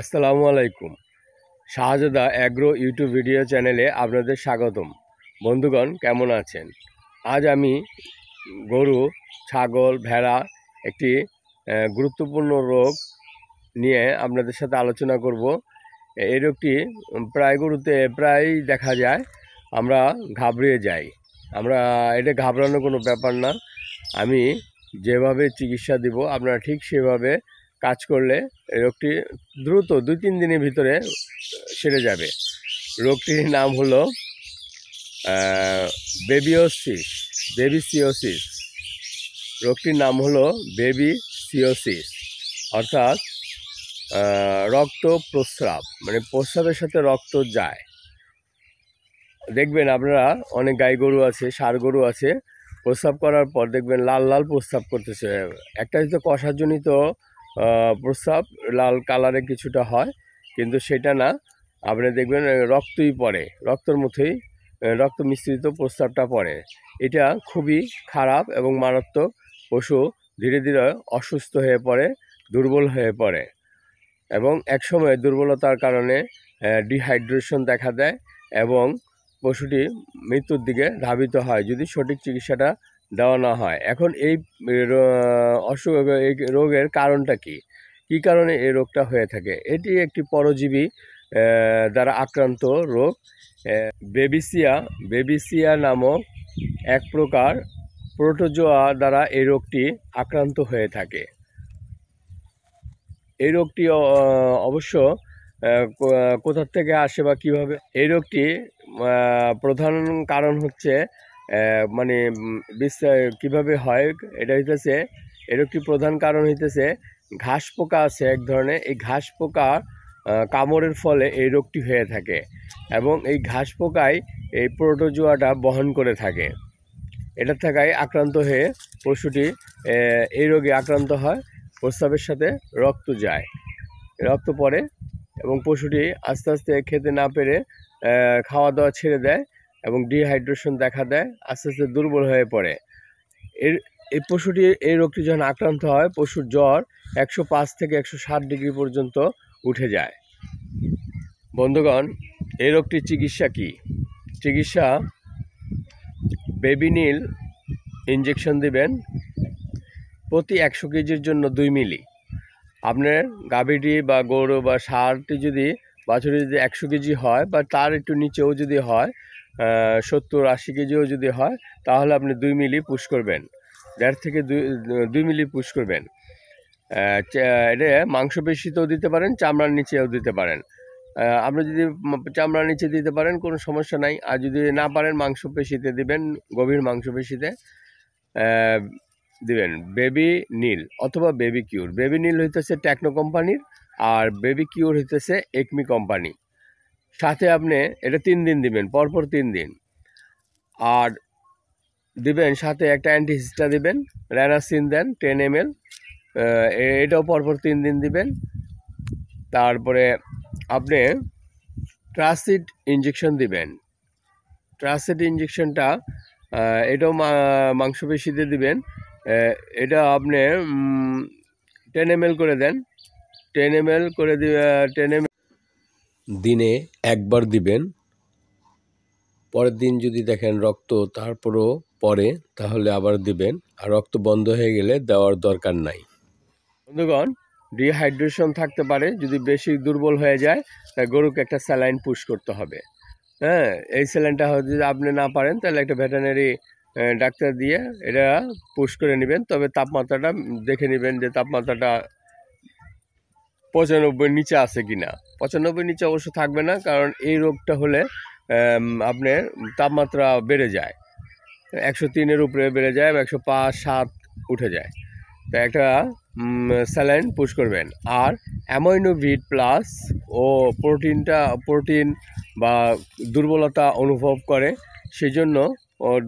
আসসালামু আলাইকুম। শাহজাদা agro YouTube video চ্যানেলে আপনাদের স্বাগতম। বন্ধুগণ, কেমন আছেন? আজ আমি গরু, ছাগল, ভেড়া একটি গুরুত্বপূর্ণ রোগ নিয়ে আপনাদের সাথে আলোচনা করব। এই রোগটি গরুতে প্রায়ই দেখা যায়। আমরা ঘাবড়িয়ে যাই। এটা ঘাবড়ানোর কোনো ব্যাপার না। আমি যেভাবে চিকিৎসা দিব আপনারা ঠিক সেভাবে কাজ করলে এই রোগটি দ্রুত 2-3 দিনের ভিতরে সেরে যাবে। রোগটির নাম হলো বেবিসিওসিস। রোগটির নাম হলো বেবিসিওসিস, অর্থাৎ রক্ত প্রস্রাব, মানে প্রস্রাবের সাথে রক্ত যায়। দেখবেন আপনারা অনেক গাই গরু আছে, ষাঁড় গরু আছে, প্রস্রাব করার পর দেখবেন লাল লাল প্রস্রাব করতেছে। একটা হয়তো কষাজনিত প্রস্রাব লাল কালারে কিছুটা হয়, কিন্তু সেটা না। আপনি দেখবেন রক্তই পড়ে, রক্তর মতোই রক্ত মিশ্রিত প্রস্রাবটা পড়ে। এটা খুবই খারাপ এবং মারাত্মক। পশু ধীরে ধীরে অসুস্থ হয়ে পড়ে, দুর্বল হয়ে পড়ে এবং একসময় দুর্বলতার কারণে ডিহাইড্রেশন দেখা দেয় এবং পশুটি মৃত্যুর দিকে ধাবিত হয় যদি সঠিক চিকিৎসাটা দেওয়া না হয়। এখন এই রোগের কারণটা কি? কী কারণে এই রোগটা হয়ে থাকে? এটি একটি পরজীবী দ্বারা আক্রান্ত রোগ। বেবিসিয়া নামক এক প্রকার প্রোটোজোয়া দ্বারা এই রোগটি আক্রান্ত হয়ে থাকে। এই রোগটি অবশ্য কোথার থেকে আসে বা কীভাবে? এই রোগটি প্রধান কারণ হচ্ছে মানে কীভাবে হয় এটা হইতেছে, এই রোগটি প্রধান কারণ হইতেছে ঘাস পোকা আছে এক ধরনের। এই ঘাস পোকা কামড়ের ফলে এই রোগটি হয়ে থাকে এবং এই ঘাস পোকাই এই প্রোটোজোয়াটা বহন করে থাকে। এটার থাকায় আক্রান্ত হয়ে পশুটি এই রোগে আক্রান্ত হয়। প্রস্রাবের সাথে রক্ত যায়, রক্ত পড়ে এবং পশুটি আস্তে আস্তে খেতে না পেরে খাওয়া দাওয়া ছেড়ে দেয় এবং ডিহাইড্রেশন দেখা দেয়, আস্তে আস্তে দুর্বল হয়ে পড়ে। এই পশুটি এই রোগটি যখন আক্রান্ত হয়, পশুর জ্বর 105 থেকে 107 ডিগ্রি পর্যন্ত উঠে যায়। বন্ধুগণ, এই রোগটির চিকিৎসা কি? চিকিৎসা বেবিনিল ইঞ্জেকশন দিবেন প্রতি 100 কেজির জন্য 2 মিলি। আপনার গাভীটি বা গরু বা ষাঁড়টি যদি বাছুরি যদি 100 কেজি হয় বা তার একটু নিচেও যদি হয়, 70-80 কেজিও যদি হয়, তাহলে আপনি 2 মিলি পুশ করবেন, 1.5 থেকে 2 মিলি পুশ করবেন। এটা মাংসপেশিতেও দিতে পারেন, চামড়ার নিচেও দিতে পারেন। আপনি যদি চামড়ার নিচে দিতে পারেন কোনো সমস্যা নাই, আর যদি না পারেন মাংসপেশিতে দিবেন, গভীর মাংসপেশিতে দিবেন বেবি নীল অথবা বেবি কিউর। বেবি নীল হইতেছে টেকনো কোম্পানির, আর বেবি কিউর হইতেছে একমি কোম্পানি। সাথে আপনি এটা 3 দিন দিবেন, পরপর 3 দিন। আর দিবেন সাথে একটা অ্যান্টিহিস্টা দিবেন, র্যানাসিন দেন 10 ml, এটাও পরপর 3 দিন দিবেন। তারপরে আপনি ট্রাসিড ইঞ্জেকশন দিবেন। ট্রাসিড ইঞ্জেকশনটা এটাও মাংসপেশিতে দিবেন। এটা আপনি 10 ml করে দেন, 10 ml করে 10 ml দিনে একবার দিবেন। পরের দিন যদি দেখেন রক্ত তারপরও পড়ে, তাহলে আবার দিবেন, আর রক্ত বন্ধ হয়ে গেলে দেওয়ার দরকার নাই। বন্ধুগণ, ডিহাইড্রেশন থাকতে পারে, যদি বেশি দুর্বল হয়ে যায় তাই গরুকে একটা স্যালাইন পুশ করতে হবে। হ্যাঁ, এই স্যালাইনটা যদি আপনি না পারেন তাহলে একটা ভেটেরিনারি ডাক্তার দিয়ে এটা পুশ করে নেবেন। তবে তাপমাত্রাটা দেখে নেবেন যে তাপমাত্রাটা 95 নিচে আছে কিনা। 95 নিচে অবশ্য থাকবে না, কারণ এই রোগটা হলে আপনার তাপমাত্রা বেড়ে যায়, 103-এর উপরে বেড়ে যায়, 105-7 উঠে যায়। তো একটা স্যালাইন পুশ করবেন। আর অ্যামাইনোভিট প্লাস ও প্রোটিন বা দুর্বলতা অনুভব করে, সেই জন্য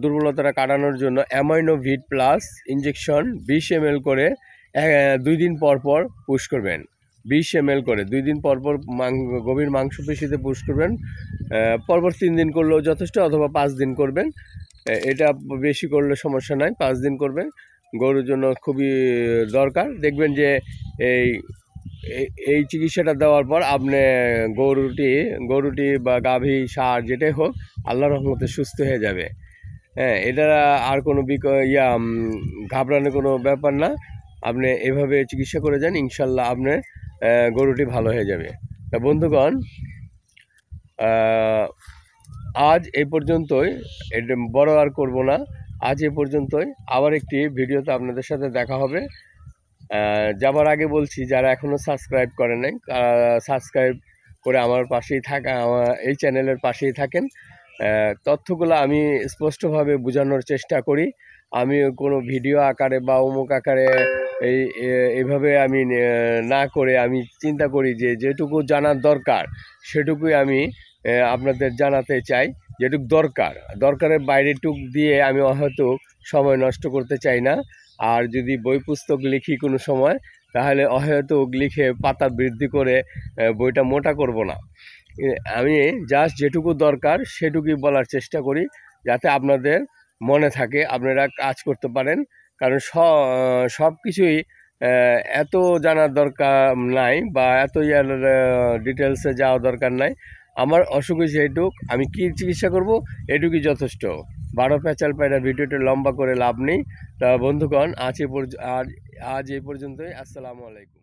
দুর্বলতাটা কাটানোর জন্য অ্যামাইনোভিট প্লাস ইঞ্জেকশন 20 ml করে 2 দিন পর পর পুশ করবেন। 20 ml করে 2 দিন পর পর গভীর মাংসপেশিতে পুশ করবেন। পরপর 3 দিন করলেও যথেষ্ট, অথবা 5 দিন করবেন। এটা বেশি করলে সমস্যা নাই, 5 দিন করবেন, গরুর জন্য খুবই দরকার। দেখবেন যে এই এই চিকিৎসাটা দেওয়ার পর আপনি গরুটি বা গাভী ষাঁড় যেটাই হোক আল্লাহর রহমতে সুস্থ হয়ে যাবে। হ্যাঁ, এটা আর কোনো ঘাবড়ানোর কোনো ব্যাপার না। আপনি এভাবে চিকিৎসা করে যান, ইনশাল্লাহ আপনার গরুটি ভালো হয়ে যাবে। তা বন্ধুগণ, আজ এই পর্যন্তই, এটা বড় আর করব না। আজ এই পর্যন্তই, আবার একটি ভিডিওতে আপনাদের সাথে দেখা হবে। যাবার আগে বলছি, যারা এখনও সাবস্ক্রাইব করে নাই, সাবস্ক্রাইব করে আমার পাশেই থাকা, আমার এই চ্যানেলের পাশেই থাকেন। তথ্যগুলো আমি স্পষ্টভাবে বোঝানোর চেষ্টা করি। আমি কোনো ভিডিও আকারে বা অমুক আকারে এইভাবে আমি না করে আমি চিন্তা করি যে যেটুকু জানার দরকার সেটুকুই আমি আপনাদের জানাতে চাই। যেটুকু দরকারের বাইরেটুক দিয়ে আমি হয়তো সময় নষ্ট করতে চাই না। আর যদি বই পুস্তক লিখি কোনো সময়, তাহলে অহেতুক লিখে পাতা বৃদ্ধি করে বইটা মোটা করব না। আমি জাস্ট যেটুকু দরকার সেটুকুই বলার চেষ্টা করি, যাতে আপনাদের মনে থাকে, আপনারা কাজ করতে পারেন। কারণ সব কিছুই এত জানার দরকার নাই, বা এত ডিটেলসে যাওয়া দরকার নাই। আমার অসুখ হয়েছে এইটুক, আমি কী চিকিৎসা করব এটুকুই যথেষ্ট। বারো প্যাচাল পায়রা ভিডিওটা লম্বা করে লাভ নেই। তা বন্ধুগণ, আজ এই পর্যন্তই। আসসালামু আলাইকুম।